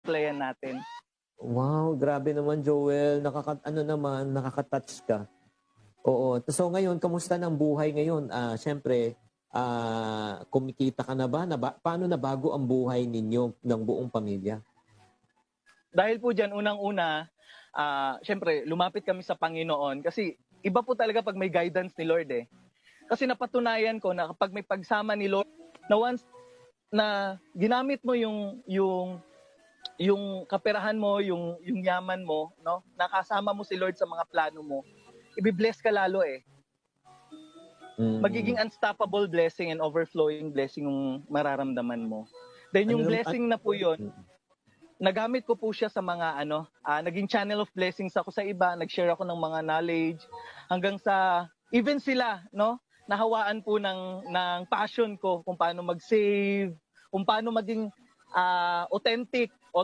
playan natin. Wow, grabe naman Joel, nakaka-touch ka. Oo. So ngayon, kamusta ng buhay ngayon? Siyempre, kumikita ka na ba? Paano nabago ang buhay ninyo ng buong pamilya? Dahil po dyan, unang-una, syempre, lumapit kami sa Panginoon kasi iba po talaga pag may guidance ni Lord eh. Kasi napatunayan ko na kapag may pagsama ni Lord, na once na ginamit mo yung kaperahan mo, yung yaman mo, no? Nakasama mo si Lord sa mga plano mo, i-bless ka lalo eh. Magiging unstoppable blessing and overflowing blessing yung mararamdaman mo. Then yung blessing na po yun, nagamit ko po siya sa mga naging channel of blessings ako sa iba, nag-share ako ng mga knowledge hanggang sa even sila, no? Nahawaan po ng passion ko kung paano mag-save, kung paano maging authentic o